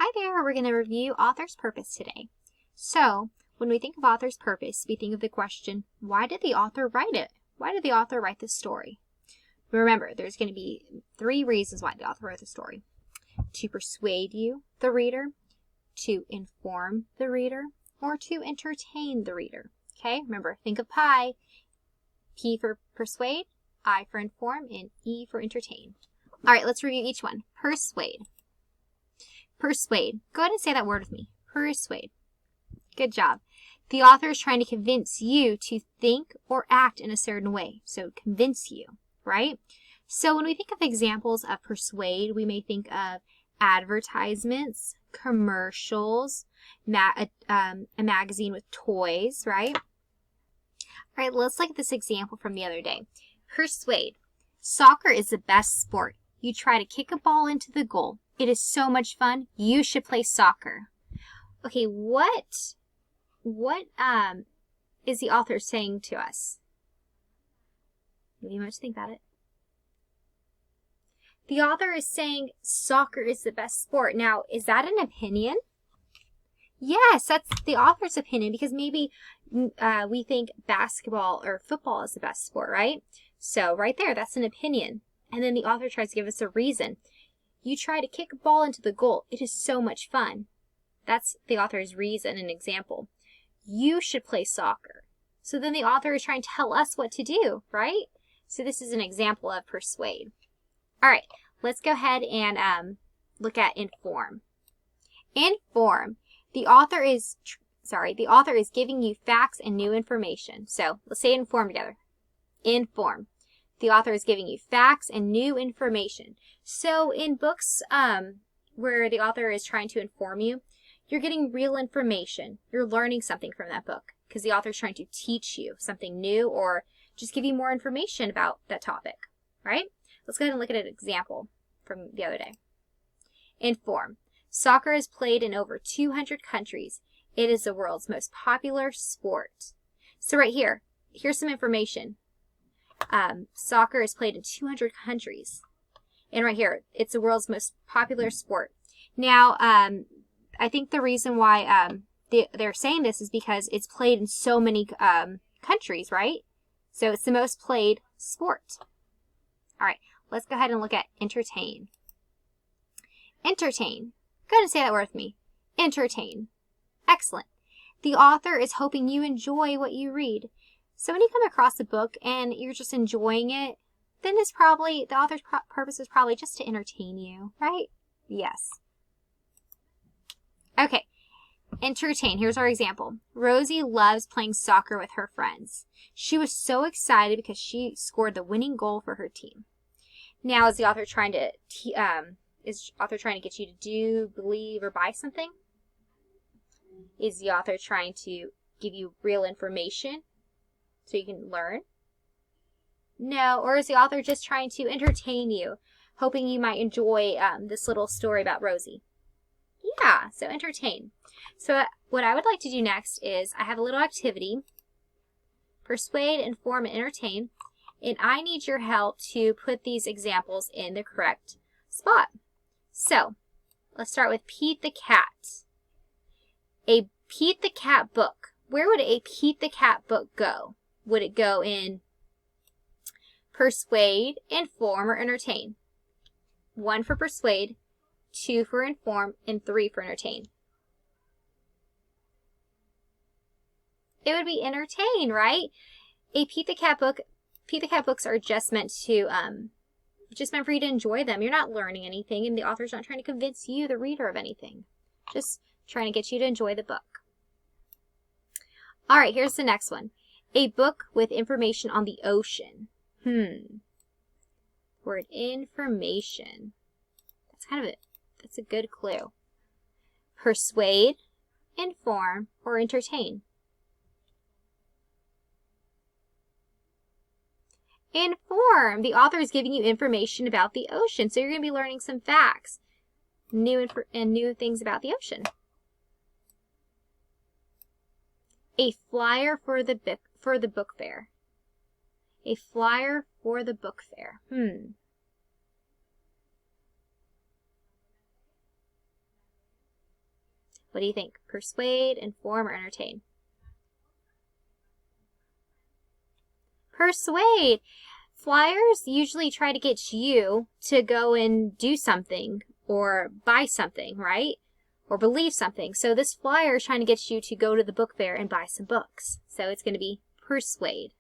Hi there, we're going to review author's purpose today. So, when we think of author's purpose, we think of the question, why did the author write it? Why did the author write this story? Remember, there's going to be 3 reasons why the author wrote the story. To persuade you, the reader, to inform the reader, or to entertain the reader. Okay, remember, think of pie. P for persuade, I for inform, and E for entertain. All right, let's review each one. Persuade. Persuade. Go ahead and say that word with me. Persuade. Good job. The author is trying to convince you to think or act in a certain way. So convince you, right? So when we think of examples of persuade, we may think of advertisements, commercials, a magazine with toys, right? All right, let's look at this example from the other day. Persuade. Soccer is the best sport. You try to kick a ball into the goal. It is so much fun. You should play soccer. Okay, what is the author saying to us? Give you much to think about it. The author is saying soccer is the best sport. Now, is that an opinion? Yes, that's the author's opinion because maybe we think basketball or football is the best sport, right? So right there, that's an opinion. And then the author tries to give us a reason. You try to kick a ball into the goal. It is so much fun. That's the author's reason and example. You should play soccer. So then the author is trying to tell us what to do, right? So this is an example of persuade. All right, let's go ahead and look at inform. Inform. The author is giving you facts and new information. So let's say inform together. Inform. The author is giving you facts and new information. So in books where the author is trying to inform you, you're getting real information. You're learning something from that book because the author is trying to teach you something new or just give you more information about that topic, right? Let's go ahead and look at an example from the other day. Inform. Soccer is played in over 200 countries. It is the world's most popular sport. So right here, here's some information. Soccer is played in 200 countries. And right here, it's the world's most popular sport. Now, I think the reason why they're saying this is because it's played in so many countries, right? So it's the most played sport. All right, let's go ahead and look at entertain. Entertain. Go ahead and say that word with me. Entertain. Excellent. The author is hoping you enjoy what you read. So when you come across a book and you're just enjoying it, then the author's purpose is probably just to entertain you, right? Yes. Okay. Entertain. Here's our example. Rosie loves playing soccer with her friends. She was so excited because she scored the winning goal for her team. Now, is the author trying to get you to do, believe, or buy something? Is the author trying to give you real information so you can learn? No. Or is the author just trying to entertain you, hoping you might enjoy this little story about Rosie? Yeah, so entertain. So what I would like to do next is I have a little activity, persuade, inform, and entertain, and I need your help to put these examples in the correct spot. So let's start with Pete the Cat. A Pete the Cat book. Where would a Pete the Cat book go? Would it go in persuade, inform, or entertain? 1 for persuade, 2 for inform, and 3 for entertain. It would be entertain, right? A Pete the Cat book. Pete the Cat books are just meant for you to enjoy them. You're not learning anything, and the author's not trying to convince you, the reader, of anything. Just trying to get you to enjoy the book. All right, here's the next one. A book with information on the ocean. Word information. That's a good clue. Persuade, inform, or entertain. Inform. The author is giving you information about the ocean, so you're going to be learning some facts, new things about the ocean. A flyer for the book fair. A flyer for the book fair. What do you think? Persuade, inform, or entertain? Persuade. Flyers usually try to get you to go and do something or buy something, right? Or believe something. So this flyer is trying to get you to go to the book fair and buy some books. So it's going to be persuade.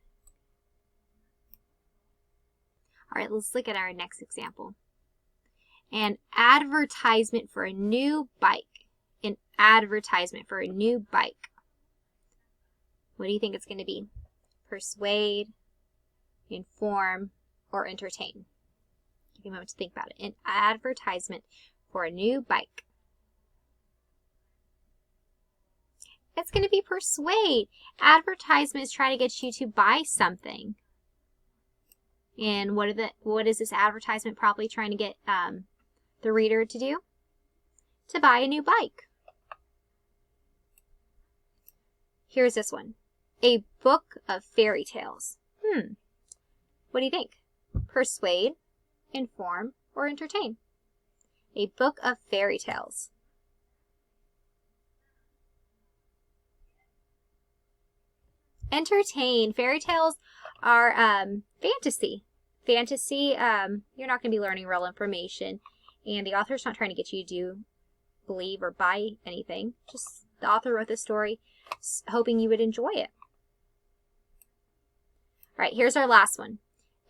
All right, let's look at our next example. An advertisement for a new bike. An advertisement for a new bike. What do you think it's going to be? Persuade, inform, or entertain? Give you a moment to think about it. An advertisement for a new bike. It's going to be persuade. Advertisements try to get you to buy something. And what is this advertisement probably trying to get the reader to do? To buy a new bike. Here's this one. A book of fairy tales. What do you think? Persuade, inform, or entertain? A book of fairy tales. Entertain. Fairy tales are fantasy. Fantasy, you're not going to be learning real information. And the author's not trying to get you to believe or buy anything. Just the author wrote this story hoping you would enjoy it. All right, here's our last one.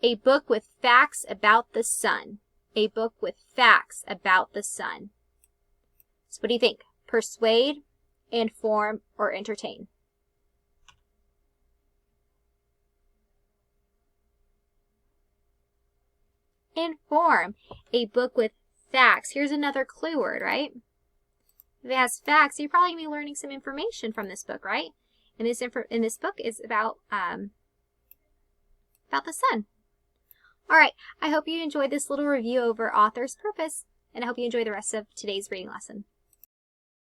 A book with facts about the sun. A book with facts about the sun. So what do you think? Persuade, inform, or entertain? Inform. A book with facts. Here's another clue word, right? If it has facts, you're probably going to be learning some information from this book, right? And this book is about the sun. All right, I hope you enjoyed this little review over Author's Purpose, and I hope you enjoy the rest of today's reading lesson.